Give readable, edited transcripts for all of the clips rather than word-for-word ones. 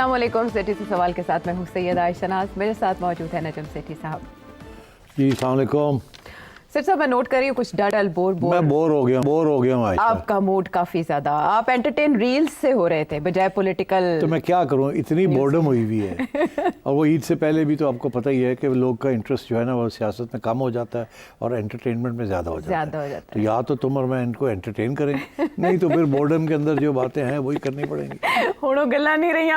अस्सलाम वालेकुम। सिटी से सवाल के साथ मैं हूँ सैयद आयशा नाज, मेरे साथ मौजूद है नजम सेठी साहब। जी अस्सलाम वालेकुम। सर साहब मैं नोट कर रही हूँ कुछ डल बोर मैं बोर हो गया हूँ आयशा। आपका मूड काफी ज्यादा, आप एंटरटेन रील्स से हो रहे थे बजाय पॉलिटिकल। तो मैं क्या करूँ, इतनी बोर्डम हुई हुई है और वो ईद से पहले भी तो आपको पता ही है कि लोग का इंटरेस्ट जो है ना वो सियासत में कम हो जाता है और एंटरटेनमेंट में ज़्यादा हो जाता है। तो या तो तुम और मैं इनको एंटरटेन करें, नहीं तो फिर बोर्डम के अंदर जो बातें हैं वही करनी पड़ेंगी। होड़ो गल्ला नहीं रही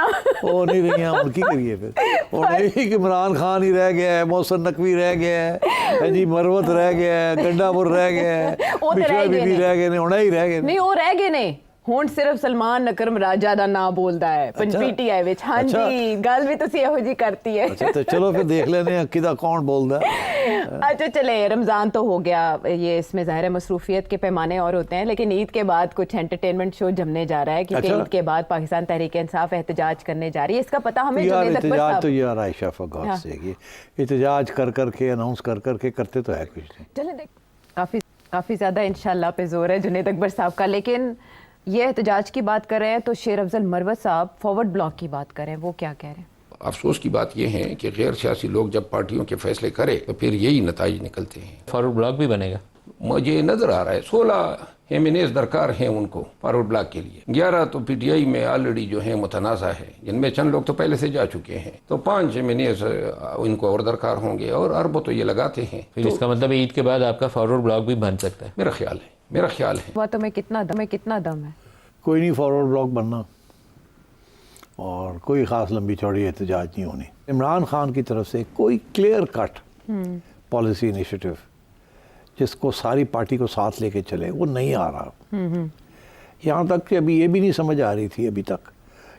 वो नहीं रही हैं उनकी करिए फिर। और नहीं कि इमरान खान ही रह गया है, मोहसिन नकवी रह गया है, जी मरवत रह गया है, गंडापुर रह गया है, बिशरा बीबी रह गए, होना ही रह गए नहीं, वो रह गए नहीं। ਹੁਣ सिर्फ सलमान नकरम राजा ਦਾ ਨਾਂ ਬੋਲਦਾ ਹੈ पीटीआई ਵਿੱਚ। हाँ जी, गल भी ਤੁਸੀਂ ਇਹੋ ਜੀ करती है। अच्छा तो चलो फिर देख लेने हैं किदा कौन बोलता है। अच्छा चले, रमज़ान तो हो गया, ये इसमें ज़ाहिर है मसरूफियत के पैमाने और होते हैं, लेकिन ईद के बाद कुछ एंटरटेनमेंट शो जमने जा रहा है क्योंकि ईद के बाद पाकिस्तान तहरीक इंसाफ एहतजाज करने जा रही है। इसका पता हमें एहतजाज तो यार आयशा फगौत से एहतजाज कर करके अनाउंस कर करके करते तो है कुछ नहीं। चले देख, काफ़ी ज़्यादा इंशाल्लाह पे जोर है जुनेद अकबर साहब का, लेकिन ये एहतजाज की बात कर रहे हैं तो शेर अफजल मरवत साहब फॉरवर्ड ब्लॉक की बात कर रहे हैं, वो क्या कह रहे हैं? अफसोस की बात यह है कि गैर सियासी लोग जब पार्टियों के फैसले करें तो फिर यही नताइज निकलते हैं। फॉरवर्ड ब्लॉक भी बनेगा, मुझे नजर आ रहा है 16 एमएनएस दरकार हैं उनको फॉरवर्ड ब्लॉक के लिए। 11 तो पीटीआई में ऑलरेडी जो है मुतनाज़ा है, जिनमें चंद लोग तो पहले से जा चुके हैं, तो 5 एमएनएस इनको और दरकार होंगे और अरबों तो ये लगाते हैं। फिर इसका मतलब ईद के बाद आपका फॉरवर्ड ब्लॉक भी बन सकता है। मेरा ख्याल है। बातों में कितना दम है? कोई नहीं फॉरवर्ड ब्लॉक बनना और कोई ख़ास लंबी चौड़ी एहतजाज नहीं होनी। इमरान खान की तरफ से कोई क्लियर कट पॉलिसी इनिशिएटिव जिसको सारी पार्टी को साथ लेके चले वो नहीं आ रहा। यहाँ तक कि अभी ये भी नहीं समझ आ रही थी अभी तक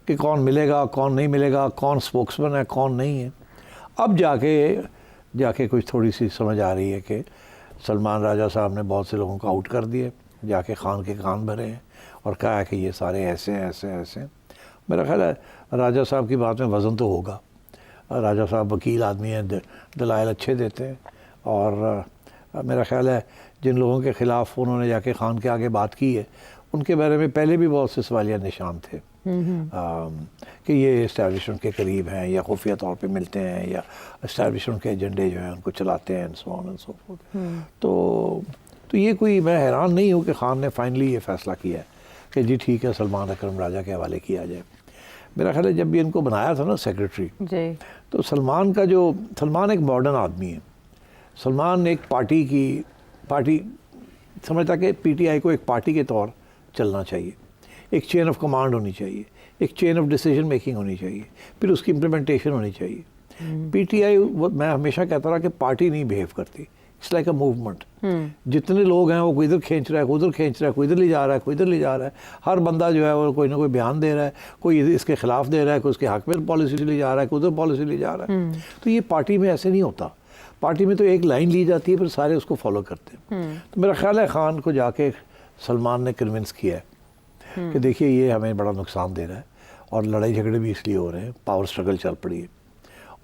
कि कौन मिलेगा कौन नहीं मिलेगा, कौन स्पोक्समैन है कौन नहीं है। अब जाके कुछ थोड़ी सी समझ आ रही है कि सलमान राजा साहब ने बहुत से लोगों को आउट कर दिए, जाके खान के कान भरे हैं और कहा है कि ये सारे ऐसे हैं ऐसे ऐसे। मेरा ख्याल है राजा साहब की बात में वज़न तो होगा। राजा साहब वकील आदमी हैं, दलाइल अच्छे देते हैं और मेरा ख्याल है जिन लोगों के ख़िलाफ़ उन्होंने जाके खान के आगे बात की है उनके बारे में पहले भी बहुत से सवालिया निशान थे कि ये इस्टेब्लिशमेंट के करीब हैं या खुफिया तौर पे मिलते हैं या इस्टेब्लिशमेंट के एजेंडे जो हैं उनको चलाते हैं and so on and so fourth. तो ये कोई, मैं हैरान नहीं हूँ कि खान ने फाइनली ये फ़ैसला किया है कि जी ठीक है सलमान अकरम राजा के हवाले किया जाए। मेरा ख्याल है जब भी इनको बनाया था ना सेक्रेटरी, तो सलमान एक मॉडर्न आदमी है। सलमान एक पार्टी समझता कि पीटीआई को एक पार्टी के तौर चलना चाहिए, एक चेन ऑफ कमांड होनी चाहिए, एक चेन ऑफ डिसीजन मेकिंग होनी चाहिए, फिर उसकी इम्प्लीमेंटेशन होनी चाहिए। पीटीआई, मैं हमेशा कहता रहा कि पार्टी नहीं बिहेव करती, इट्स लाइक अ मूवमेंट। जितने लोग हैं वो कोई इधर खींच रहा है, कोई उधर खींच रहा है, कोई इधर ले जा रहा है, कोई इधर ले जा रहा है। हर बंदा जो है वो कोई ना कोई बयान दे रहा है, कोई इसके खिलाफ दे रहा है, कोई उसके हक में पॉलिसी ले जा रहा है, कोई उधर पॉलिसी ले जा रहा है। तो ये पार्टी में ऐसे नहीं होता। पार्टी में तो एक लाइन ली जाती है फिर सारे उसको फॉलो करते हैं। तो मेरा ख्याल है खान को जाके सलमान ने कन्विंस किया है कि देखिए ये हमें बड़ा नुकसान दे रहा है और लड़ाई झगड़े भी इसलिए हो रहे हैं, पावर स्ट्रगल चल पड़ी है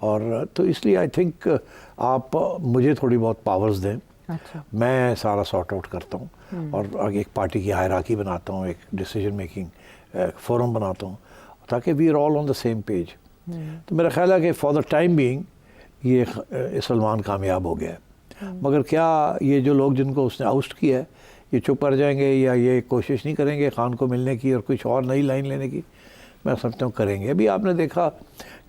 और तो इसलिए आई थिंक आप मुझे थोड़ी बहुत पावर्स दें। अच्छा। मैं सारा सॉर्ट आउट करता हूँ और एक पार्टी की हायरार्की बनाता हूँ, एक डिसीजन मेकिंग फोरम बनाता हूँ ताकि we are all on the same page. तो मेरा ख्याल है कि फॉर द टाइम बीइंग ये सलमान कामयाब हो गया है। मगर क्या ये जो लोग जिनको उसने आउस्ट किया है ये चुप कर जाएंगे या ये कोशिश नहीं करेंगे खान को मिलने की और कुछ और नई लाइन लेने की? मैं समझता हूँ करेंगे। अभी आपने देखा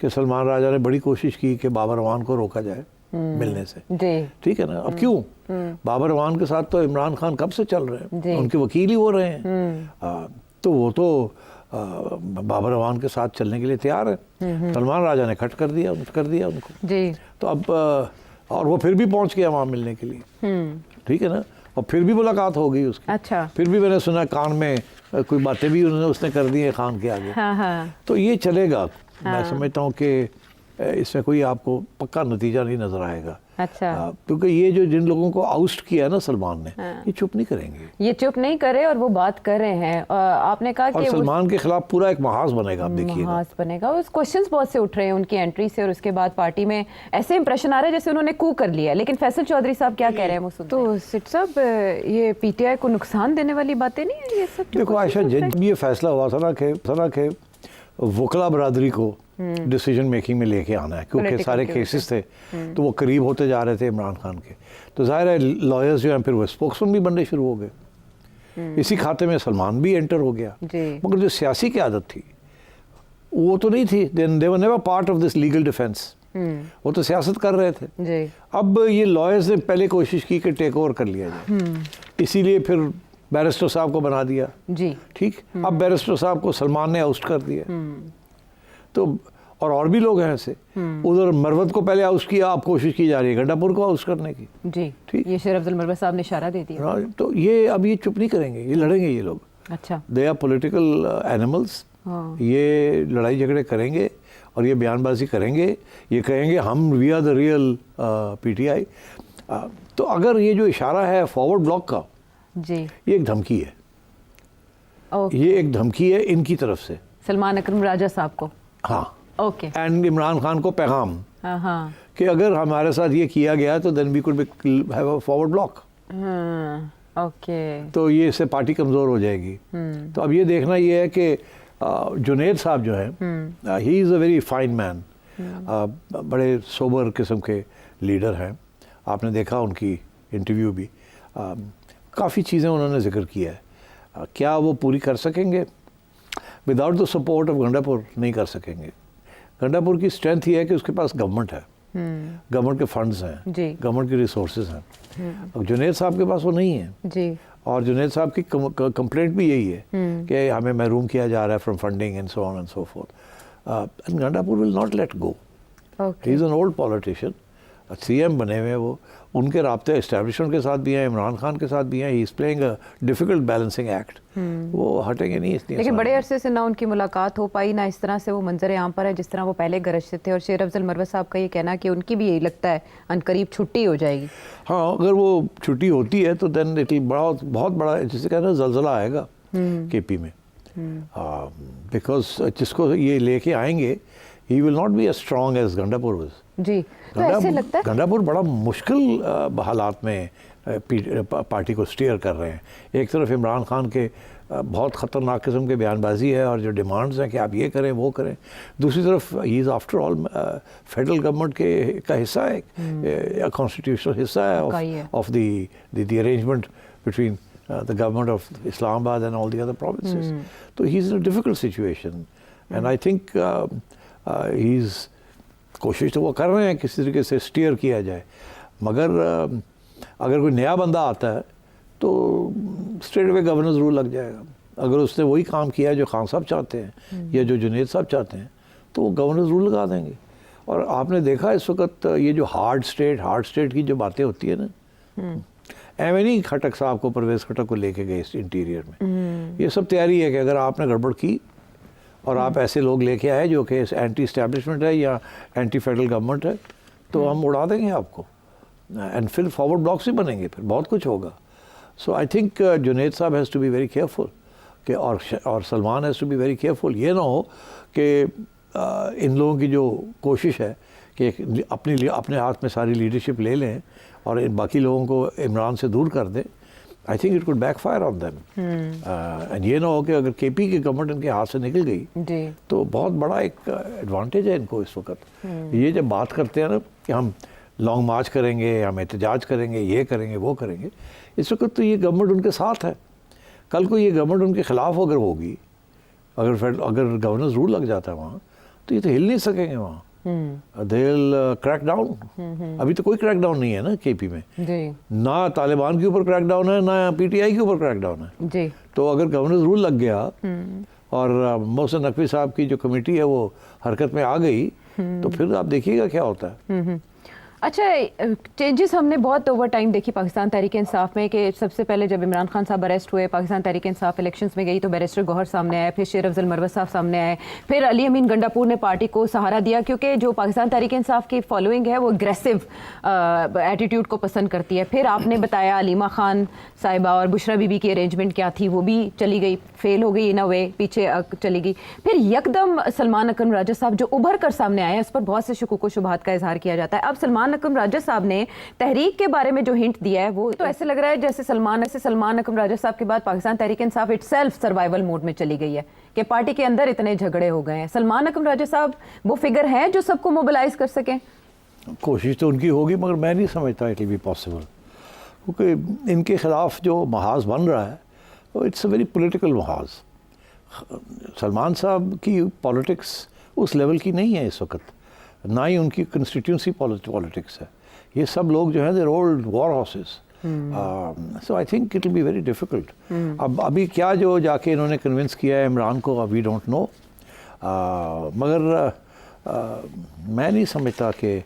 कि सलमान राजा ने बड़ी कोशिश की कि बाबर अवान को रोका जाए मिलने से, ठीक है ना। अब क्यों? बाबर अवान के साथ तो इमरान खान कब से चल रहे हैं, उनके वकील ही हो रहे हैं, तो वो तो बाबर अवान के साथ चलने के लिए तैयार है। सलमान राजा ने खट कर दिया उनको जी। तो अब और वो फिर भी पहुंच गया वहाँ मिलने के लिए, ठीक है ना। और फिर भी मुलाकात हो गई उसकी। अच्छा। फिर भी मैंने सुना कान में कोई बातें भी उसने कर दी है खान के आगे। हाँ। तो ये चलेगा। मैं समझता हूँ कि इसमें कोई आपको पक्का नतीजा नहीं नजर आएगा। अच्छा। क्योंकि ये जो जिन लोगों को आउस्ट किया है ना सलमान ने, ये चुप नहीं करेंगे, ये चुप नहीं करे और वो बात कर रहे हैं। आपने कहा कि सलमान के खिलाफ पूरा एक महाज बनेगा, आप देखिए महाज बनेगा। उस क्वेश्चंस बहुत से उठ रहे हैं उनकी एंट्री से और उसके बाद पार्टी में ऐसे इंप्रेशन आ रहा है जैसे उन्होंने कू कर लिया। लेकिन फैसल चौधरी साहब क्या कह रहे हैं? तो सिट साहब ये पीटीआई को नुकसान देने वाली बातें नहीं है ये सब? देखो आयशा, ये फैसला हुआ था ना कि वकला बरादरी को डिसीजन मेकिंग में लेके आना है, क्योंकि Political सारे के केसेस थे तो वो करीब होते जा रहे थे इमरान खान के, तो जाहिर है लॉयर्स जो हैं फिर वो स्पोक्समैन भी बनने शुरू हो गए। इसी खाते में सलमान भी एंटर हो गया, जी। मगर जो सियासी क़यादत थी वो तो नहीं थी, they were never part of this legal defence, वो तो सियासत कर रहे थे। जी। अब ये लॉयर्स ने पहले कोशिश की कि टेक ओवर कर लिया जाए, इसीलिए फिर बैरिस्टर साहब को बना दिया, जी। ठीक। अब बैरिस्टर साहब को सलमान ने आउस्ट कर दिया, तो और भी लोग हैं ऐसे। उधर मरवत को पहले आउस्ट किया, अब कोशिश की जा रही है गंडापुर को आउस्ट करने की, जी। ठीक। ये शेर अफजल मरवत साहब ने इशारा दे दिया। हाँ, तो ये अब ये चुप नहीं करेंगे, ये लड़ेंगे ये लोग। अच्छा। दे आर पॉलिटिकल एनिमल्स, ये लड़ाई झगड़े करेंगे और ये बयानबाजी करेंगे, ये कहेंगे हम we are the real PTI. तो अगर ये जो इशारा है फॉरवर्ड ब्लॉक का, जी, ये एक धमकी है, ओके। ये एक धमकी है इनकी तरफ से, सलमान अकरम राजा साहब को। हाँ, ओके। एंड इमरान खान को पैगाम हाँ हाँ कि अगर हमारे साथ ये किया गया तो then we could have a forward block, okay. तो ये इससे पार्टी कमज़ोर हो जाएगी। तो अब ये देखना ये है कि जुनेद साहब जो हैं, he is a very fine man, बड़े सोबर किस्म के लीडर हैं। आपने देखा उनकी इंटरव्यू भी, काफ़ी चीज़ें उन्होंने जिक्र किया है। क्या वो पूरी कर सकेंगे? Without the support of Gandapur नहीं कर सकेंगे। गंडापुर की स्ट्रेंथ ये है कि उसके पास गवर्नमेंट है, गवर्नमेंट के फंड्स हैं, गवर्नमेंट के रिसोर्सेज हैं। अब जुनेद साहब के पास वो नहीं है, जी। और जुनेद साहब की कंप्लेंट भी यही है कि हमें महरूम किया जा रहा है from funding and so on and so fourth, and Gandapur will not let go. He is an old politician, CM बने हुए हैं वो, उनके राब्ते एस्टेब्लिशमेंट के साथ भी हैं, इमरान खान के साथ भी हैं। He is playing a difficult balancing act, वो हटेंगे नहीं इसलिए। लेकिन बड़े अरसे से ना उनकी मुलाकात हो पाई, ना इस तरह से वो मंजर आम पर है जिस तरह वो पहले गरजते थे। और शेर अफजल मरवत साहब का ये कहना कि उनकी भी यही लगता है अनकरीब छुट्टी हो जाएगी। हाँ, अगर वो छुट्टी होती है तो देन इट बहुत बड़ा, जिसे कहना है, जलजला आएगा केपी में, बिकॉज जिसको ये लेके आएंगे he will not be as strong as Gandapur was. जी, तो ऐसे लगता है गंडापुर बड़ा मुश्किल हालात में पार्टी को स्टीयर कर रहे हैं। एक तरफ इमरान खान के बहुत ख़तरनाक किस्म के बयानबाजी है और जो डिमांड्स हैं कि आप ये करें वो करें, दूसरी तरफ he is after all federal government के का हिस्सा है, कॉन्स्टिट्यूशनल हिस्सा है of the arrangement between the government of Islamabad and all the other provinces. So he's in a difficult situation, and I think he's कोशिश तो वो कर रहे हैं किसी तरीके से स्टीयर किया जाए, मगर अगर कोई नया बंदा आता है तो स्ट्रेट अवे गवर्नेंस रूल लग जाएगा। अगर उसने वही काम किया जो खान साहब चाहते हैं या जो जुनेद साहब चाहते हैं तो वो गवर्नेंस रूल लगा देंगे। और आपने देखा इस वक्त ये जो हार्ड स्टेट की जो बातें होती है ना, एवं नहीं खटक साहब को, परवेज़ खटक को लेके गए इस इंटीरियर में, ये सब तैयारी है कि अगर आपने गड़बड़ की और आप ऐसे लोग लेके आए जो कि एंटी इस्टेब्लिशमेंट है या एंटी फेडरल गवर्नमेंट है तो हम उड़ा देंगे आपको, एंड फिर फॉरवर्ड ब्लॉक्स ही बनेंगे, फिर बहुत कुछ होगा। सो आई थिंक जुनेद साहब has to be very careful कि और Salman has to be very careful. ये ना हो कि इन लोगों की जो कोशिश है कि अपने हाथ में सारी लीडरशिप ले लें और इन बाकी लोगों को इमरान से दूर कर दें। I think it could backfire on them, and ये ना हो कि अगर केपी की गवर्नमेंट इनके हाथ से निकल गई तो बहुत बड़ा एक एडवांटेज है इनको इस वक्त। ये जब बात करते हैं ना कि हम लॉन्ग मार्च करेंगे, हम एहतजाज करेंगे, ये करेंगे वो करेंगे, इस वक्त तो ये गवर्नमेंट उनके साथ है। कल को ये गवर्नमेंट उनके खिलाफ अगर होगी, अगर गवर्नेंस रूल लग जाता है वहाँ, तो ये तो हिल नहीं सकेंगे वहाँ। They will crack down. अभी तो कोई क्रैक डाउन नहीं है ना केपी में जी। ना तालिबान के ऊपर क्रैक डाउन है, ना पीटीआई के ऊपर क्रैक डाउन है जी। तो अगर गवर्नेंस रूल लग गया और मोहसिन नकवी साहब की जो कमेटी है वो हरकत में आ गई तो फिर आप देखिएगा क्या होता है। अच्छा, चेंजेस हमने बहुत ओवर टाइम देखी पाकिस्तान तहरीक इंसाफ में कि सबसे पहले जब इमरान खान साहब अरेस्ट हुए, पाकिस्तान तहरीक इंसाफ इलेक्शंस में गई तो बैरिस्टर गौहर सामने आए, फिर शेर अफजल मरवत साहब सामने आए, फिर अली अमीन गंडापुर ने पार्टी को सहारा दिया क्योंकि जो पाकिस्तान तहरीक इंसाफ की फॉलोइंग है वो अग्रेसिव एटीट्यूड को पसंद करती है। फिर आपने बताया अलीमा खान साहिबा और बुशरा बीबी की अरेंजमेंट क्या थी, वो भी चली गई, फेल हो गई इन अ वे, पीछे चली गई। फिर यकदम सलमान अकरम राजा साहब जो उभर कर सामने आए, उस पर बहुत से शुकूक व शुबहात का इजहार किया जाता है। अब सलमान सलमान अकरम राजा साहब ने तहरीक के बारे में जो हिंट दिया है वो तो ऐसे लग रहा है जैसे सलमान अकरम राजा साहब के बाद Pakistan Tehreek Insaf itself survival mode में चली गई है कि पार्टी के अंदर इतने झगड़े हो गए हैं। सलमान अकरम राजा साहब वो फिगर है जो सबको मोबिलाइज कर सकें? कोशिश तो उनकी होगी, मगर मैं नहीं समझता इट विल बी पॉसिबल, क्योंकि इनके ख़िलाफ़ जो महाज बन रहा है वो इट्स अ वेरी पॉलिटिकल महाज। सलमान साहब की पॉलिटिक्स उस लेवल की नहीं है इस वक्त, ना ही उनकी कंस्टिट्यूंसी पॉलिटिक्स है। ये सब लोग जो हैं their old war horses, so I think it will be very difficult. अब अभी क्या जो जाके इन्होंने कन्विंस किया है इमरान को, वी डोंट नो, मगर मैं नहीं समझता कि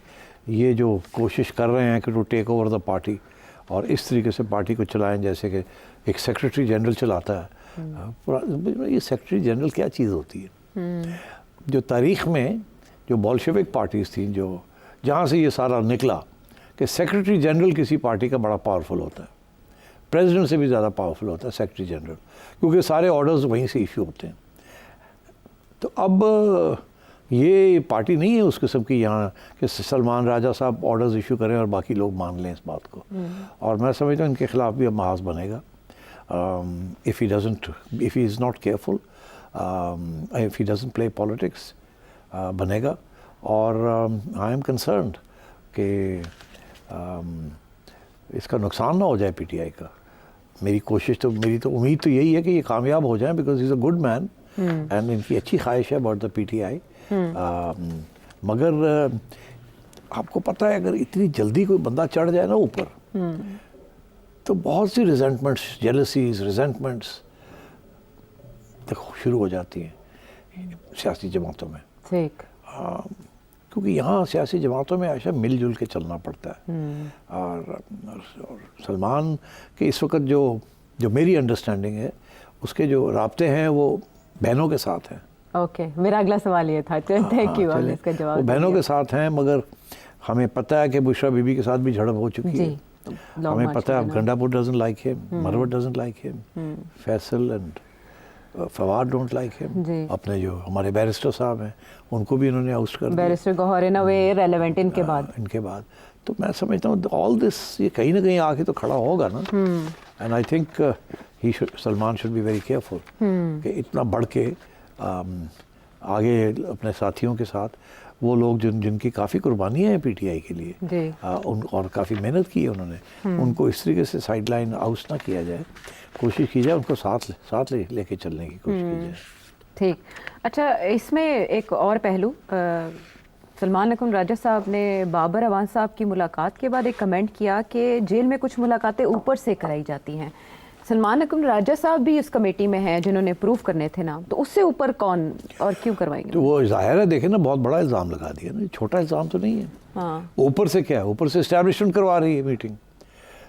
ये जो कोशिश कर रहे हैं कि to take over the party और इस तरीके से पार्टी को चलाएं जैसे कि एक सेक्रेटरी जनरल चलाता है। ये सेक्रेटरी जनरल क्या चीज़ होती है? जो तारीख़ में जो बोल्शेविक पार्टीज़ थी, जो जहाँ से ये सारा निकला कि सेक्रेटरी जनरल किसी पार्टी का बड़ा पावरफुल होता है, प्रेसिडेंट से भी ज़्यादा पावरफुल होता है सेक्रेटरी जनरल, क्योंकि सारे ऑर्डर्स वहीं से इशू होते हैं। तो अब ये पार्टी नहीं है उस किस्म की यहाँ कि सलमान राजा साहब ऑर्डर्स इशू करें और बाकी लोग मान लें इस बात को। और मैं समझता हूँ इनके ख़िलाफ़ भी अब महाज बनेगा if he is not careful, if he doesn't play politics, बनेगा। और आई एम कंसर्न्ड कि इसका नुकसान ना हो जाए पीटीआई का। मेरी उम्मीद तो यही है कि ये कामयाब हो जाए, because he is a good man and इनकी अच्छी ख्वाहिश है अबाउट द पीटीआई। मगर आपको पता है अगर इतनी जल्दी कोई बंदा चढ़ जाए ना ऊपर, तो बहुत सी रिजेंटमेंट्स, जेलसीज, रिजेंटमेंट्स देखो शुरू हो जाती हैं सियासी जमातों में। ठीक। क्योंकि यहाँ सियासी जमातों में ऐसा मिलजुल के चलना पड़ता है। और सलमान के इस वक्त जो मेरी अंडरस्टैंडिंग है, उसके जो राब्ते हैं वो बहनों के साथ हैं। ओके, मेरा अगला सवाल ये था। थैंक यू, आपने इसका जवाब। वो बहनों के साथ हैं, मगर हमें पता है कि बुशरा बीबी के साथ भी झड़प हो चुकी है। हमें पता है Gandapur doesn't like him, Marwat doesn't like him, Faisal and Fawad don't like him. अपने जो हमारे बैरिस्टर साहब हैं उनको भी इन्होंने आउस्ट कर दिया, बैरिस्टर गौहर इन अ वे रेलेवेंट इनके बाद। तो मैं समझता हूँ ऑल दिस ये कहीं ना कहीं आके तो खड़ा होगा ना। And I think Salman should be very careful कि इतना बढ़ के आगे अपने साथियों के साथ वो लोग जिनकी काफ़ी कुर्बानियाँ हैं पीटीआई के लिए और काफ़ी मेहनत की है उन्होंने, उनको इस तरीके से साइड लाइन आउट ना किया जाए, कोशिश की जाए उनको साथ लेके चलने की कोशिश की जाए। ठीक। अच्छा, इसमें एक और पहलू, सलमान अकरम राजा साहब ने बाबर अवान साहब की मुलाकात के बाद एक कमेंट किया कि जेल में कुछ मुलाकातें ऊपर से कराई जाती हैं। सलमान अकरम राजा साहब भी उस कमेटी में हैं जिन्होंने प्रूव करने थे ना, तो उससे ऊपर कौन और क्यों करवाएंगे? तो वो जाहिर है, देखें ना, बहुत बड़ा इल्ज़ाम लगा दिया ना, छोटा इल्ज़ाम तो नहीं है। हाँ। ऊपर से क्या है, ऊपर से इस्टेब्लिशमेंट करवा रही है मीटिंग।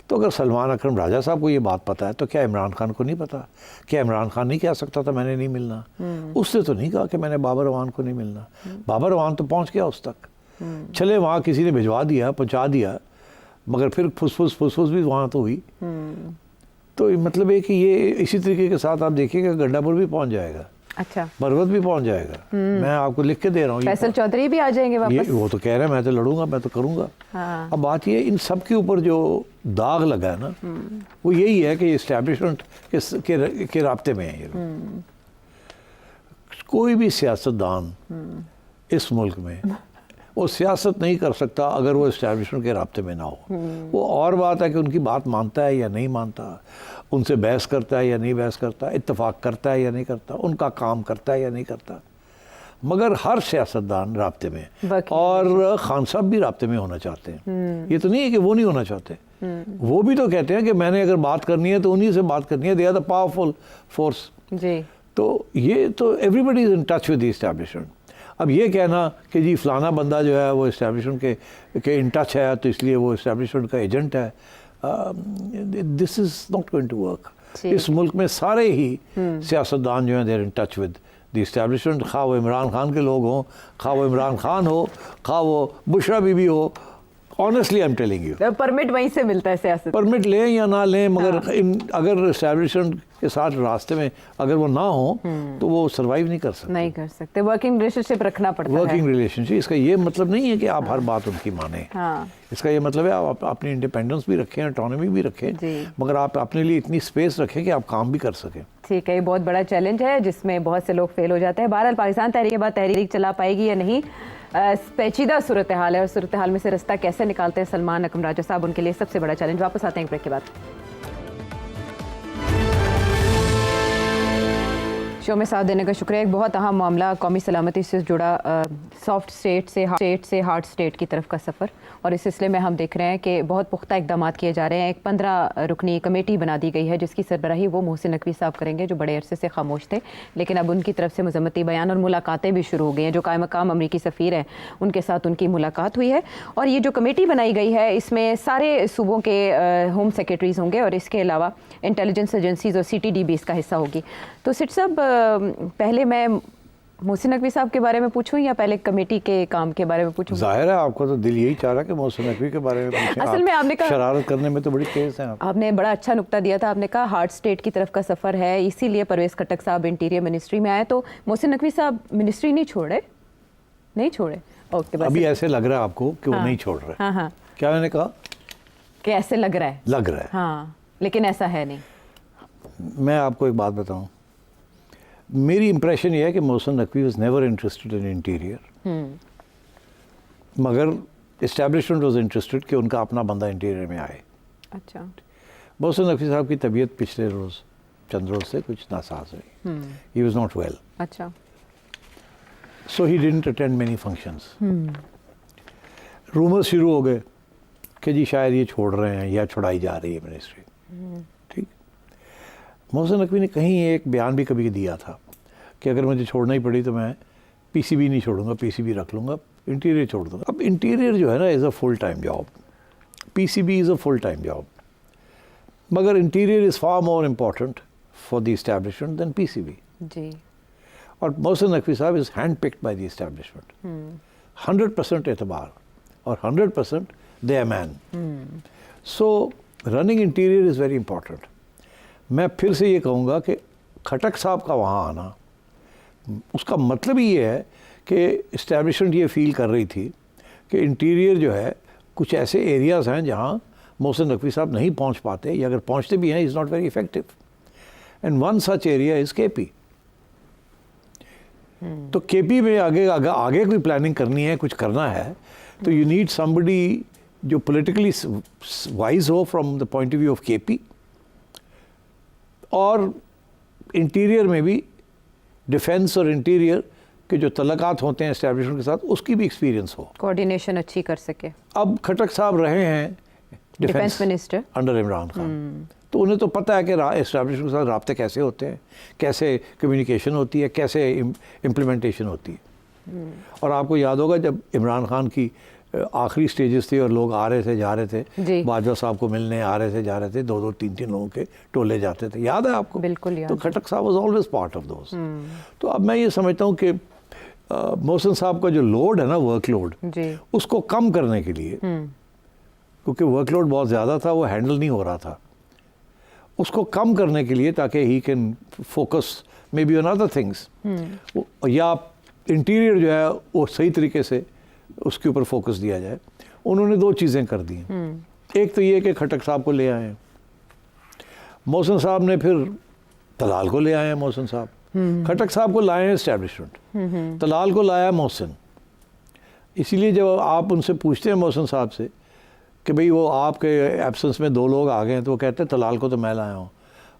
तो अगर सलमान अकरम राजा साहब को ये बात पता है तो क्या इमरान खान को नहीं पता? क्या इमरान खान नहीं कह सकता था मैंने नहीं मिलना? उसने तो नहीं कहा कि मैंने बाबर अवान को नहीं मिलना। बाबर अवान तो पहुँच गया उस तक, चले वहाँ किसी ने भिजवा दिया, पहुँचा दिया, मगर फिर फुसफुस भी वहाँ तो हुई। तो मतलब है कि ये इसी तरीके के साथ आप देखिएगा गंडापुर भी पहुंच जाएगा, अच्छा, मरवत भी पहुंच जाएगा। मैं आपको लिख के दे रहा हूँ। फैसल चौधरी भी आ जाएंगे वापस। वो तो कह रहे हैं मैं तो लड़ूंगा, मैं तो करूंगा। हाँ। अब बात ये इन सब के ऊपर जो दाग लगा है ना, वो यही है कि इस्टेब्लिशमेंट के राब्ते में है ये लोग। कोई भी सियासतदान इस मुल्क में वो सियासत नहीं कर सकता अगर वो इस्टेब्लिशमेंट के राब्ते में ना हो। वो और बात है कि उनकी बात मानता है या नहीं मानता, उनसे बहस करता है या नहीं बहस करता, इत्तेफाक करता है या नहीं करता, उनका काम करता है या नहीं करता, मगर हर सियासतदान राब्ते में, और खान साहब भी राब्ते में होना चाहते हैं। ये तो नहीं है कि वो नहीं होना चाहते, वो भी तो कहते हैं कि मैंने अगर बात करनी है तो उन्हीं से बात करनी है, they are the powerful force. तो ये तो everybody is in touch with the establishment. अब ये कहना कि जी फलाना बंदा जो है वो इस्टेब्लिशमेंट के इन टच है तो इसलिए वो इस्टेब्लिशमेंट का एजेंट है, this is not going to work. इस मुल्क में सारे ही सियासतदान जो हैं they're in touch with the establishment, खा वो इमरान खान के लोग हों, खा वो इमरान खान हो, खा वो बुशरा बीबी हो, honestly I am telling you. Permit वहीं से मिलता है सियासत। परमिट लें या ना लें, मगर अगर एस्टैब्लिशमेंट के साथ रास्ते में अगर वो ना हो तो वो सरवाइव नहीं कर सकते। नहीं कर सकते, वर्किंग रिलेशनशिप रखना पड़ता है। वर्किंग रिलेशनशिप, इसका ये मतलब नहीं है कि आप हर बात उनकी माने। हाँ। इसका ये मतलब है आप अपनी इंडिपेंडेंस भी रखें, ऑटोनॉमी भी रखें, मगर आप अपने लिए इतनी स्पेस रखें कि आप काम भी कर सकें। ठीक है, ये बहुत बड़ा चैलेंज है जिसमें बहुत से लोग फेल हो जाते हैं। बहरहाल पाकिस्तान तहरीक के बाद तहरीक चला पाएगी या नहीं, पेचीदा सूरत हाल है, और सूरत हाल में से रास्ता कैसे निकालते हैं सलमान अकम राजा साहब, उनके लिए सबसे बड़ा चैलेंज। वापस आते हैं एक ब्रेक के बाद। शो में साथ देने का शुक्रिया। एक बहुत अहम मामला, कौमी सलामती से जुड़ा सॉफ्ट स्टेट से हार्ड स्टेट की तरफ का सफ़र, और इस सिलसिले में हम देख रहे हैं कि बहुत पुख्ता इकदाम किए जा रहे हैं। एक 15 रुकनी कमेटी बना दी गई है जिसकी सरबराही वो मोहसिन नकवी साहब करेंगे, जो बड़े अरसे से खामोश थे, लेकिन अब उनकी तरफ से मजम्मती बयान और मुलाकातें भी शुरू हो गई हैं। जो कायम मकाम अमरीकी सफ़ीर हैं उनके साथ उनकी मुलाकात हुई है, और ये जो कमेटी बनाई गई है इसमें सारे सूबों के होम सेक्रेटरीज़ होंगे, और इसके अलावा इंटेलिजेंस एजेंसीज़ और CTD भी इसका हिस्सा होगी। तो सिट साहब, पहले मैं मोहसिन नकवी साहब के बारे में पूछूं या पहले कमेटी के काम के बारे में पूछूं? जाहिर है आपको तो दिल यही चाह रहा है कि मोहसिन नकवी के बारे में पूछें। असल में आपने कहा, शरारत करने में तो बड़ी तेज हैं आप। आपने बड़ा अच्छा नुक्ता दिया था। आपने कहा हार्ड स्टेट की तरफ का सफ़र है, इसीलिए परवेज़ खट्टक साहब इंटीरियर मिनिस्ट्री में आए। तो मोहसिन नकवी साहब मिनिस्ट्री नहीं छोड़े? ओके, बस अभी ऐसे लग रहा है आपको कि वो नहीं छोड़ रहे। हाँ, क्या मैंने कहा कि ऐसे लग रहा है। हाँ, लेकिन ऐसा है नहीं। मैं आपको एक बात बताऊं, मेरी इंप्रेशन ये है कि Mohsin Naqvi was never interested in interior, मगर इस्टेब्लिशमेंट वाज इंटरेस्टेड कि उनका अपना बंदा इंटीरियर में आए। अच्छा। मोहसिन नकवी साहब की तबीयत पिछले रोज़ चंद रोज से कुछ नासाज हुई। He was not well. अच्छा। So he didn't attend many functions. Rumours शुरू हो गए कि जी शायद ये छोड़ रहे हैं या छुड़ाई जा रही है मिनिस्ट्री। ठीक। मोहसिन नकवी ने कहीं एक बयान भी कभी दिया था कि अगर मुझे छोड़ना ही पड़ी तो मैं पीसीबी नहीं छोड़ूंगा, पीसीबी रख लूँगा, इंटीरियर छोड़ दूँगा। अब इंटीरियर जो है ना is a full time job, PCB is a full time job, मगर interior is far more important for the establishment than PCB. जी। और मोहसिन नकवी साहब is hand picked by the establishment, 100% एतबार और 100% the man. So running interior is very important. मैं फिर से ये कहूँगा कि खटक साहब का वहाँ आना, उसका मतलब ही ये है कि इस्टेब्लिशमेंट ये फील कर रही थी कि इंटीरियर जो है कुछ ऐसे एरियाज़ हैं जहाँ मोहसिन नकवी साहब नहीं पहुँच पाते, या अगर पहुँचते भी हैं is not very effective, and one such area is KP. तो केपी में आगे कोई प्लानिंग करनी है, कुछ करना है, तो यू नीड समबडी जो पॉलिटिकली वाइज हो from the point of view of KP, और इंटीरियर में भी डिफेंस और इंटीरियर के जो तल्लकात होते हैं एस्टेब्लिशमेंट के साथ, उसकी भी एक्सपीरियंस हो, कोऑर्डिनेशन अच्छी कर सके। अब खटक साहब रहे हैं defence minister under Imran Khan, तो उन्हें तो पता है कि एस्टेब्लिशमेंट के साथ राब्ते कैसे होते हैं, कैसे कम्युनिकेशन होती है, कैसे इम्प्लीमेंटेशन होती है। और आपको याद होगा जब इमरान खान की आखिरी स्टेजेस थी और लोग आ रहे थे जा रहे थे, बाजवा साहब को मिलने आ रहे थे जा रहे थे, 2-2 3-3 लोगों के टोले जाते थे, याद है आपको? बिल्कुल याद। तो खटक साहब was always part of those. तो अब मैं ये समझता हूँ कि मोहसिन साहब का जो लोड है ना, वर्कलोड, उसको कम करने के लिए, क्योंकि वर्कलोड बहुत ज़्यादा था, वो हैंडल नहीं हो रहा था, उसको कम करने के लिए ताकि he can focus may be on other things, या इंटीरियर जो है वो सही तरीके से उसके ऊपर फोकस दिया जाए। उन्होंने 2 चीज़ें कर दी हैं। एक तो ये कि खटक साहब को ले आए हैं, मोहसिन साहब ने फिर तलाल को ले आए हैं। मोहसिन साहब खटक साहब को लाए हैं एस्टेब्लिशमेंट, तलाल को लाया मोहसिन। इसीलिए जब आप उनसे पूछते हैं मोहसिन साहब से कि भाई वो आपके एब्सेंस में 2 लोग आ गए हैं, तो वो कहते हैं तलाल को तो मैं लाया हूँ,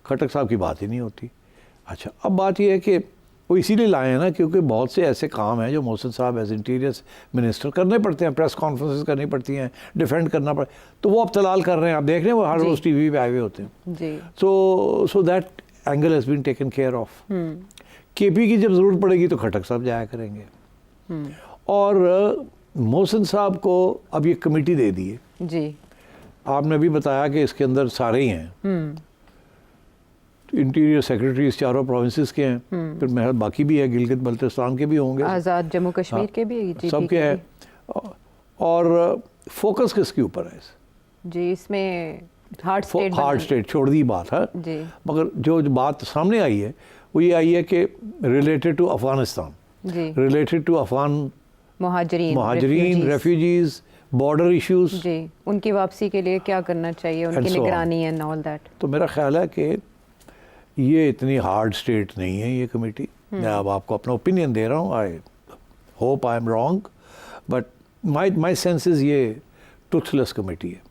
खटक साहब की बात ही नहीं होती। अच्छा, अब बात ये है कि वो इसीलिए लाए हैं ना क्योंकि बहुत से ऐसे काम हैं जो मोहसिन साहब एज इंटीरियर मिनिस्टर करने पड़ते हैं, प्रेस कॉन्फ्रेंसेस करनी पड़ती हैं, डिफेंड करना पड़ता, तो वो अब तलाल कर रहे हैं। आप देख रहे हैं वो हर रोज़ टीवी पे आए हुए होते हैं। So that angle has been taken care of. KP की जब ज़रूरत पड़ेगी तो खटक साहब जाया करेंगे। और मोहसिन साहब को अब ये कमेटी दे दी है जी। आपने अभी बताया कि इसके अंदर सारे ही हैं, इंटीरियर सेक्रेटरीज चारों प्रोविंसेस के हैं, फिर महल बाकी भी है, गिलगित बल्तिस्तान के भी होंगे, आज़ाद जम्मू कश्मीर के भी, सबके हैं। और फोकस किसके ऊपर है? जी, इसमें हार्ड स्टेट छोड़ दी बात है जी। मगर जो बात सामने आई है वो ये आई है कि रिलेटेड टू अफगानिस्तान, जी, रिलेटेड टू अफगान महाजरीन, रेफ्यूजीज, बॉर्डर इश्यूज, जी, उनकी वापसी के लिए क्या करना चाहिए, उनकी so on. निगरानी एंड ऑल दैट। तो मेरा ख्याल है कि ये इतनी हार्ड स्टेट नहीं है ये कमेटी। मैं अब आपको अपना ओपिनियन दे रहा हूँ, आई hope I am wrong, but my sense is ये टूथलेस कमेटी है।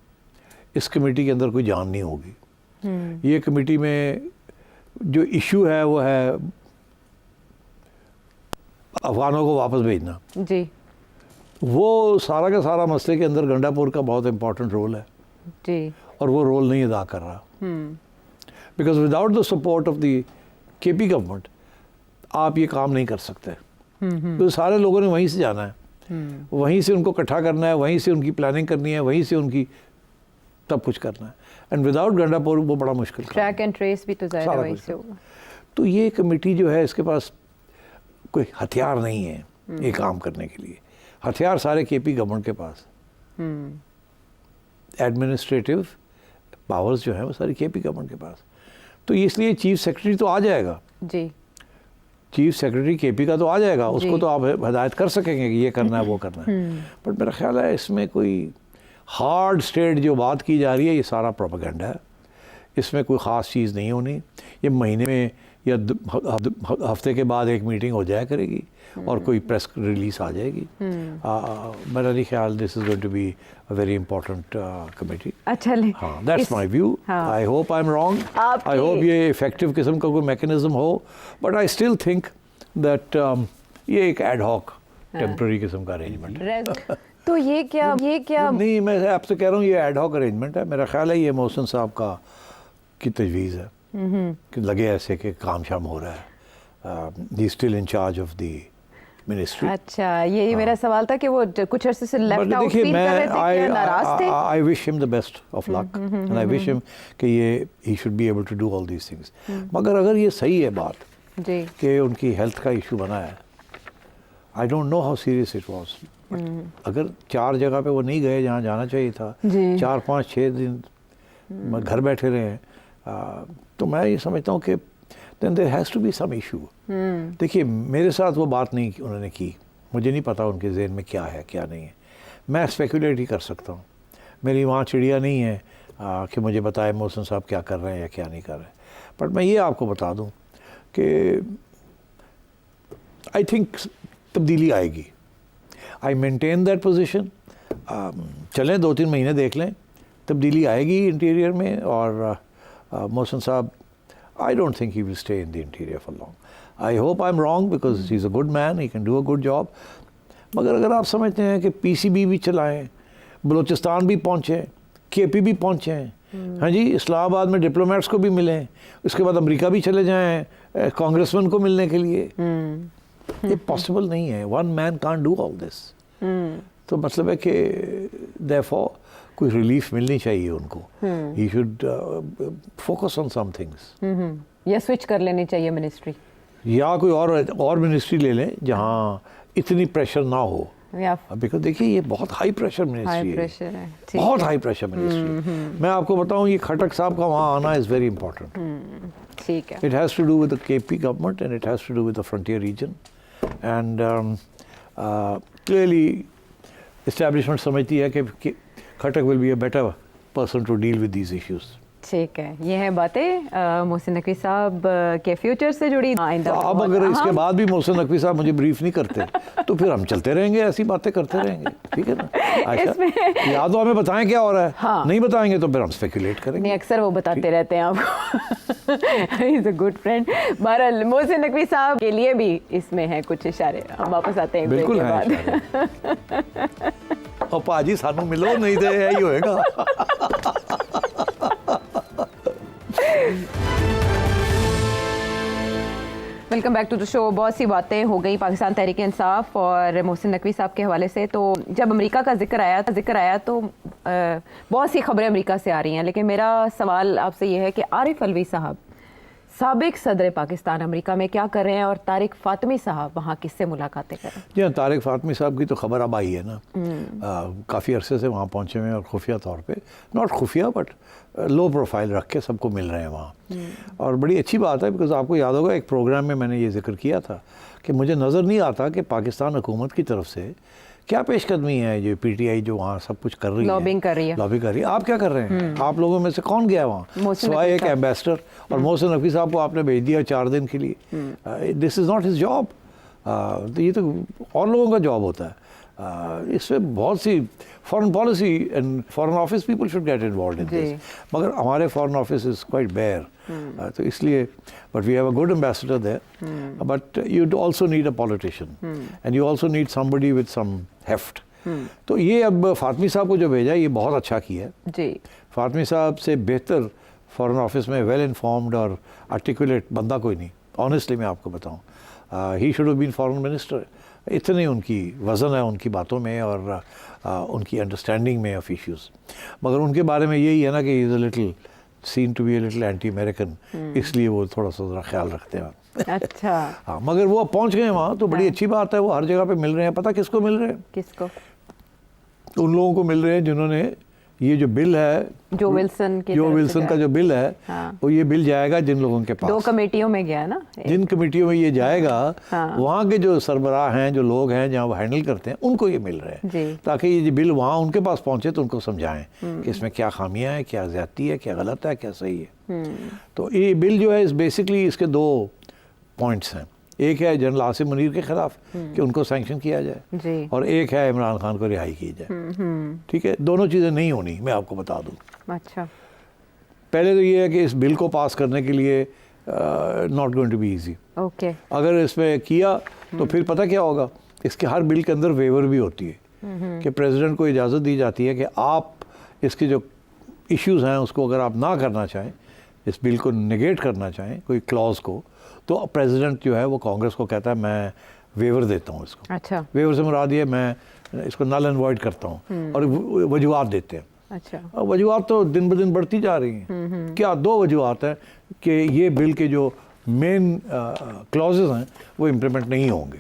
इस कमेटी के अंदर कोई जान नहीं होगी। ये कमेटी में जो इशू है वो है अफगानों को वापस भेजना। जी, वो सारा का सारा मसले के अंदर गंडापुर का बहुत इंपॉर्टेंट रोल है जी, और वो रोल नहीं अदा कर रहा, because without the support of the KP government आप ये काम नहीं कर सकते। तो सारे लोगों ने वहीं से जाना है, वहीं से उनको इकट्ठा करना है, वहीं से उनकी प्लानिंग करनी है, वहीं से उनकी सब कुछ करना है। एंड विदाउट गंडापुर वो बड़ा मुश्किल काम है। ट्रैक एंड ट्रेस भी तो ज़ाहिर है सारा वहीं कुछ से होगा। तो ये कमेटी जो है इसके पास कोई हथियार नहीं है ये काम करने के लिए। हथियार सारे केपी गवर्नमेंट के पास, एडमिनिस्ट्रेटिव पावर्स जो है वो सारी केपी गवर्नमेंट के पास। तो इसलिए चीफ सेक्रेटरी तो आ जाएगा, जी, चीफ सेक्रेटरी केपी का तो आ जाएगा, उसको जी। तो आप हदायत कर सकेंगे कि ये करना है वो करना है। बट मेरा ख्याल है इसमें कोई हार्ड स्टेट जो बात की जा रही है ये सारा प्रोपेगेंडा है, इसमें कोई ख़ास चीज़ नहीं होनी। ये महीने में या हफ्ते के बाद एक मीटिंग हो जाया करेगी और कोई प्रेस रिलीज आ जाएगी। मेरा नहीं ख्याल this is going to be a very important committee. अच्छा ले हाँ, दैट्स माय व्यू। हाँ। I hope I am wrong, आपकी- आई होप ये इफेक्टिव किस्म का कोई मैकेनिज्म हो, but I still think that ये एक एड हॉक टेम्प्रेरी किस्म का अरेंजमेंट है। तो ये क्या नहीं, मैं आपसे कह रहा हूँ ये एड हॉक अरेंजमेंट है। मेरा ख्याल है ये मोहसिन साहब की तजवीज़ है कि लगे ऐसे कि काम शाम हो रहा है। He still in charge of the ministry. अच्छा, यही मेरा सवाल था कि वो कुछ अरसे से लेफ्ट आउट देखिए फील कर रहे थे, क्या नाराज थे? I wish him the best of luck and I wish him कि ये ही should be able to do all these things. मगर अगर ये सही है बात जी, कि उनकी हेल्थ का इशू बना है, I don't know how serious it was. अगर 4 जगह पे वो नहीं गए जहाँ जाना चाहिए था, जी। 4, 5, 6 दिन घर बैठे रहे हैं, तो मैं ये समझता हूँ कि then there has to be some issue. देखिए मेरे साथ वो बात नहीं उन्होंने की, मुझे नहीं पता उनके ज़हन में क्या है क्या नहीं है। मैं स्पेकुलेट ही कर सकता हूँ, मेरी वहाँ चिड़िया नहीं है कि मुझे बताए मोहसिन साहब क्या कर रहे हैं या क्या नहीं कर रहे हैं। बट मैं ये आपको बता दूँ कि आई थिंक तब्दीली आएगी। I maintain that position. चलें 2-3 महीने देख लें, तब्दीली आएगी इंटीरियर में। और मोहसिन साहब, I don't think he will stay in the interior for long. I hope I am wrong because he is a good man, he can do a good job. मगर अगर आप समझते हैं कि पीसीबी भी चलाएं, बलूचिस्तान भी पहुँचें, केपी भी पहुँचें, हाँ जी, इस्लामाबाद में डिप्लोमेट्स को भी मिलें, उसके बाद अमेरिका भी चले जाएं कांग्रेसमैन को मिलने के लिए, ये पॉसिबल नहीं है। One man can't do all this. तो मतलब है कि देयरफॉर कोई रिलीफ मिलनी चाहिए उनको। He should focus on some things, या स्विच कर लेनी चाहिए मिनिस्ट्री, या कोई और मिनिस्ट्री ले लें जहाँ इतनी प्रेशर ना हो। या बिकॉज देखिए ये बहुत हाई प्रेशर हाई मिनिस्ट्री है, प्रेशर है। ठीक बहुत हाई प्रेशर मिनिस्ट्री। मैं आपको बताऊं ये खटक साहब का वहाँ आना इज़ वेरी इंपॉर्टेंट। ठीक है, It has to do with the KP government and it has to do with the frontier region. And clearly, establishment समझती है कि खटक will be a better person to deal with these issues. ठीक है। ये है बातें मोहसिन नकवी साहब के फ्यूचर से जुड़ी। आइंदा तो अब बहुत अगर इसके अहम- बाद भी मोहसिन नकवी साहब मुझे ब्रीफ नहीं करते तो फिर हम चलते रहेंगे, ऐसी बातें करते रहेंगे, ठीक है ना आयशा? या तो हमें बताएं क्या हो रहा है, हाँ। नहीं बताएंगे तो फिर हम स्पेकुलेट करेंगे। नहीं, अक्सर वो बताते रहते हैं आपको। He is a good friend. बहरहाल मोहसिन नकवी साहब के लिए भी इसमें है कुछ इशारे। हम वापस आते हैं break बिल्कुल के है बाद। और पाजी सानू मिलो, नहीं तो यही होएगा। Welcome back to the show. बहुत सी बातें हो गई पाकिस्तान तहरीक इंसाफ और मोहसिन नकवी साहब के हवाले से। तो जब अमेरिका का जिक्र आया तो बहुत सी खबरें अमेरिका से आ रही हैं, लेकिन मेरा सवाल आपसे ये है कि आरिफ अलवी साहब साबिक सदर पाकिस्तान अमेरिका में क्या कर रहे हैं और तारिक फातमी साहब वहाँ किससे मुलाकातें कर रहे हैं? जी हाँ, तारिक फातमी साहब की तो खबर अब आई है ना, काफ़ी अरसे से वहाँ पहुँचे हुए हैं और खुफिया तौर पे, नॉट खुफिया बट लो प्रोफाइल रख के सबको मिल रहे हैं वहाँ। और बड़ी अच्छी बात है, बिकॉज आपको याद होगा एक प्रोग्राम में मैंने ये जिक्र किया था कि मुझे नज़र नहीं आता कि पाकिस्तान हुकूमत की तरफ से क्या पेशकदमी है, जो पीटीआई जो वहाँ सब कुछ कर रही है, लॉबिंग कर रही है। लॉबी कर रही है। आप क्या कर रहे हैं? आप लोगों में से कौन गया वहाँ मोहसिन सिवाय नकवी एक साहब। एम्बेसडर, और मोहसिन नकवी साहब को आपने भेज दिया 4 दिन के लिए। This is not his job. तो ये तो और लोगों का जॉब होता है। इसमें बहुत सी foreign policy and foreign office people should get involve in this, मगर हमारे foreign office is quite bare. तो इसलिए but we have a good ambassador there, but you also need a politician and you also need somebody with some heft. तो ये अब फातमी साहब को जो भेजा ये बहुत अच्छा किया है जी। फातमी साहब से बेहतर फॉरेन ऑफिस में वेल इन्फॉर्म्ड और आर्टिकुलेट बंदा कोई नहीं, ऑनेस्टली मैं आपको बताऊं। He should have been foreign minister. इतनी उनकी वज़न है उनकी बातों में और उनकी अंडरस्टैंडिंग में ऑफ इश्यूज़, मगर उनके बारे में यही है ना कि is a little seen to be a little anti American, इसलिए वो थोड़ा सा ज़रा ख्याल रखते हैं। अच्छा। हाँ, मगर वो पहुंच गए वहाँ तो बड़ी अच्छी बात है। वो हर जगह पे मिल रहे हैं। पता किसको मिल रहे हैं? किसको? उन लोगों को मिल रहे हैं जिन्होंने ये जो बिल है, जो विल्सन का जो बिल है, हाँ। वो ये बिल जाएगा जिन लोगों के पास 2 कमेटियों में गया ना, जिन कमेटियों में ये जाएगा, हाँ। वहाँ के जो सरबराह हैं, जो लोग हैं जहाँ वो हैंडल करते हैं, उनको ये मिल रहे जी। हैं, ताकि ये बिल वहाँ उनके पास पहुँचे तो उनको समझाएं कि इसमें क्या खामियां हैं, क्या ज़्यादती है, क्या गलत है, क्या सही है। तो ये बिल जो है इस बेसिकली इसके 2 पॉइंट्स हैं। एक है जनरल आसिम मुनीर के खिलाफ कि उनको सैंक्शन किया जाए, जी। और एक है इमरान खान को रिहाई की जाए। ठीक है, दोनों चीज़ें नहीं होनी, मैं आपको बता दूँ। अच्छा। पहले तो ये है कि इस बिल को पास करने के लिए not going to be easy. Okay. अगर इसमें किया तो फिर पता क्या होगा, इसके हर बिल के अंदर वेवर भी होती है कि प्रेसिडेंट को इजाज़त दी जाती है कि आप इसके जो इश्यूज़ हैं उसको अगर आप ना करना चाहें, इस बिल को नेगेट करना चाहें कोई क्लॉज को, तो प्रेसिडेंट जो है वो कांग्रेस को कहता है मैं वेवर देता हूँ इसको। अच्छा। वेवर से मुराद ये मैं इसको नल एंड वॉइड करता हूँ, और वजूहत देते हैं। अच्छा। अब वजूहत तो दिन ब दिन बढ़ती जा रही हैं। क्या 2 वजूहत हैं कि ये बिल के जो मेन क्लॉजेज हैं वो इम्प्लीमेंट नहीं होंगे।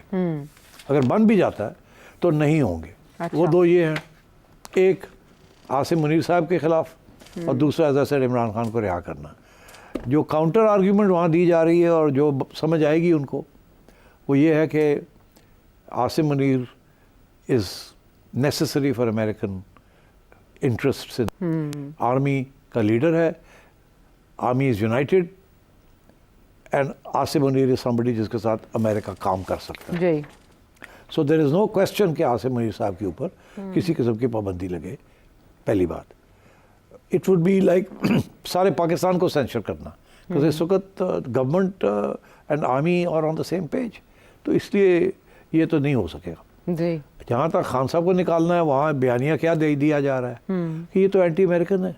अगर बन भी जाता है तो नहीं होंगे। अच्छा। वो 2 ये हैं, एक आसिम मुनीर साहब के खिलाफ और दूसरा एज सेड इमरान खान को रिहा करना। जो काउंटर आर्ग्यूमेंट वहाँ दी जा रही है और जो समझ आएगी उनको, वो ये है कि Asim Munir is necessary for American interest in army का लीडर है, army is united and Asim Munir is somebody जिसके साथ अमेरिका काम कर सकता है। जी। So there is no question कि आसिम मुनीर साहब के ऊपर किसी किस्म की पाबंदी लगे। पहली बात, इट वुड बी लाइक सारे पाकिस्तान को सेंसर करना, क्योंकि इस वक्त government and army are on the same page, तो इसलिए ये तो नहीं हो सकेगा। जी। जहाँ तक खान साहब को निकालना है, वहाँ बयानिया क्या दे दिया जा रहा है कि ये तो एंटी अमेरिकन है।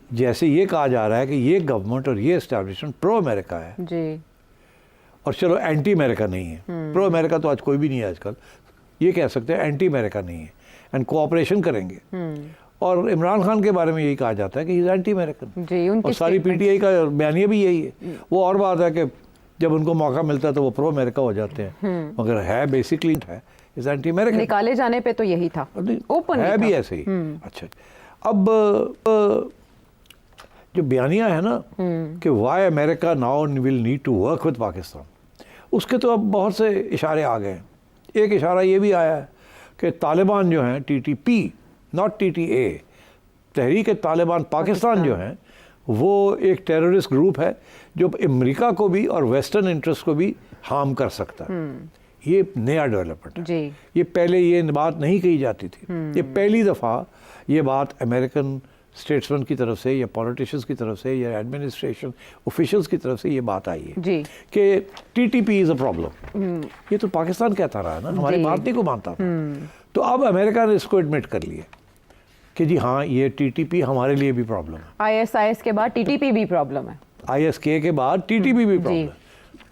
जैसे ये कहा जा रहा है कि ये गवर्नमेंट और ये एस्टैब्लिशमेंट प्रो अमेरिका है जी। और चलो एंटी अमेरिका नहीं है। प्रो अमेरिका तो आज कोई भी नहीं है आजकल, ये कह सकते हैं एंटी अमेरिका नहीं है एंड कोऑपरेशन करेंगे। और इमरान खान के बारे में यही कहा जाता है कि ही इज एंटी अमेरिकन जी। और उनकी सारी पीटीआई का बयानिया भी यही है। वो और बात है कि जब उनको मौका मिलता है तो वो प्रो अमेरिका हो जाते हैं, मगर है बेसिकली है इज एंटी अमेरिकन। निकाले जाने पे तो यही था, ओपन है भी ऐसे ही। अच्छा, अब जो बयानिया है ना कि why America now will need to work with Pakistan, उसके तो अब बहुत से इशारे आ गए हैं। एक इशारा ये भी आया है कि तालिबान जो हैं, TTP नॉट TTA, तहरीक तालिबान पाकिस्तान जो हैं, वो एक टेररिस्ट ग्रुप है जो अमेरिका को भी और वेस्टर्न इंटरेस्ट को भी हार्म कर सकता है। ये नया डेवलपमेंट है जी। ये पहले ये बात नहीं कही जाती थी। ये पहली दफ़ा ये बात अमेरिकन स्टेट्समैन की तरफ से या पॉलिटिशियंस की तरफ से या एडमिनिस्ट्रेशन ऑफिशियल्स की तरफ से ये बात आई है जी। कि TTP इज़ अ प्रॉब्लम। ये तो पाकिस्तान कहता रहा है ना, हमारी बात नहीं को मानता था। तो अब अमेरिका ने इसको एडमिट कर लिया कि जी हाँ, ये TTP हमारे लिए भी प्रॉब्लम है। ISIS के बाद TTP भी प्रॉब्लम है। ISK के बाद TTP भी प्रॉब्लम है,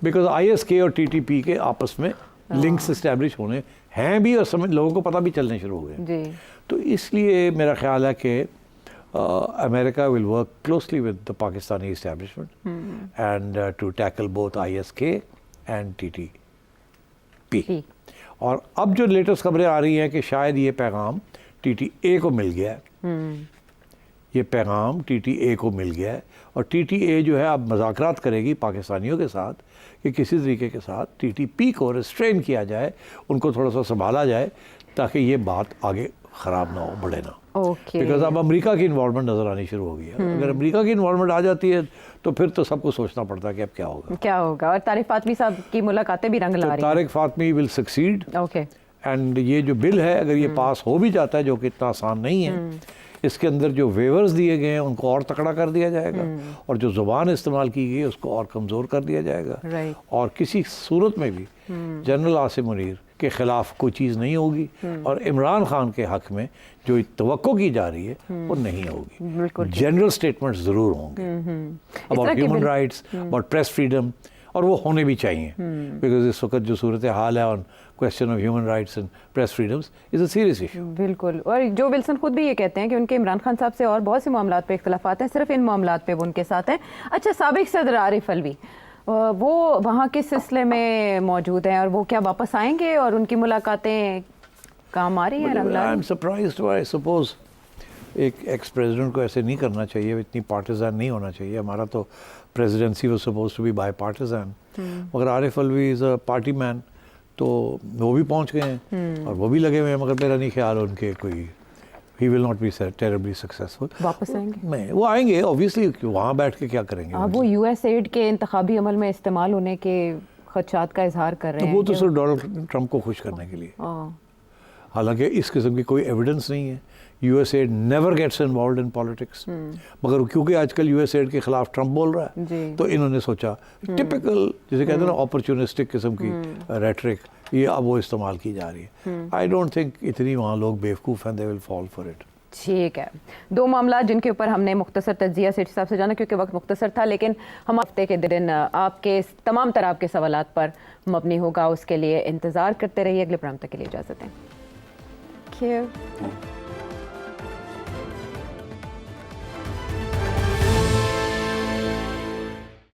बिकॉज ISK और TTP के आपस में लिंक्स इस्टेब्लिश होने हैं भी और समझ लोगों को पता भी चलने शुरू हुए। जी। तो इसलिए मेरा ख्याल है कि America will work closely with the Pakistani establishment and to tackle both ISK and TTP. और अब जो लेटेस्ट खबरें आ रही हैं कि शायद ये पैगाम TTA को मिल गया है, ये पैगाम TTA को मिल गया है और TTA जो है अब मज़ाकरात करेगी पाकिस्तानियों के साथ कि किसी तरीके के साथ TTP को रिस्ट्रेन किया जाए, उनको थोड़ा सा संभाला जाए ताकि ये बात आगे ख़राब ना हो, बढ़े ना। बिकॉज अब अमेरिका की इन्वॉल्वमेंट नज़र आनी शुरू हो गई है। अगर अमेरिका की इन्वॉल्वमेंट आ जाती है तो फिर तो सबको सोचना पड़ता है कि अब क्या होगा। और तारिक फातमी साहब की मुलाकातें भी रंग ला रही हैं। Tariq Fatmi will succeed. Okay. And ये जो बिल है अगर ये पास हो भी जाता है, जो कि इतना आसान नहीं है, इसके अंदर जो वेवर्स दिए गए हैं उनको और तकड़ा कर दिया जाएगा और जो ज़ुबान इस्तेमाल की गई है उसको और कमज़ोर कर दिया जाएगा और किसी सूरत में भी जनरल आसिम मुनीर के ख़िलाफ़ कोई चीज़ नहीं होगी और इमरान खान के हक़ में जो तवक्को की जा रही है वो नहीं होगी। जनरल स्टेटमेंट्स ज़रूर होंगे about human rights, about press freedom, और वो होने भी चाहिए बिकॉज इस वक्त जो सूरत हाल है on question of human rights and press freedoms is a serious issue. बिल्कुल। और जो विल्सन खुद भी ये कहते हैं कि उनके इमरान खान साहब से और बहुत से मामलात पे इख्तलाफात हैं, सिर्फ इन मामलात पे वो उनके साथ हैं। अच्छा, साबिक सदर आरिफ अलवी वो वहाँ किस सिलसिले में मौजूद हैं और वो क्या वापस आएंगे और उनकी मुलाकातें काम आ रही हैं? I am surprised, I suppose एक एक्स प्रेसिडेंट को ऐसे नहीं करना चाहिए, इतनी पार्टिजान नहीं होना चाहिए। हमारा तो presidency was suppose to be bipartisan, मगर Arif Alvi is a party man, तो वो भी पहुंच गए हैं और वो भी लगे हुए हैं, मगर मेरा नहीं ख्याल उनके कोई ही will not B terribly successful. वापस आएंगे? मैं वो आएंगे ऑब्वियसली, वहाँ बैठ के क्या करेंगे? वो यूएस एड के इंतखाबी अमल में इस्तेमाल होने के खदशात का इजहार कर रहे हैं। वो तो सिर्फ डोनाल्ड ट्रंप को खुश करने के लिए, हालांकि इस किस्म की कोई एविडेंस नहीं है। USAID never gets involved in politics, मगर क्योंकि आजकल यूएसएड के खिलाफ ट्रंप बोल रहा है तो इन्होंने सोचा टिपिकल जिसे कहते हैं ना अपॉर्चुनिस्टिक किस्म की रेटरिक, ये अब वो इस्तेमाल की जा रही है। आई डोंट थिंक इतनी वहाँ लोग बेवकूफ़ हैं, they will fall for it. ठीक है, दो मामला जिनके ऊपर हमने मुख्तसर तज्जिया सेठ साहब से जाना क्योंकि वक्त मुख्तसर था, लेकिन हम हफ्ते के दिन आपके तमाम तरह के सवालात पर मबनी होगा, उसके लिए इंतज़ार करते रहिए। अगले प्रोग्राम तक के लिए इजाज़त दें।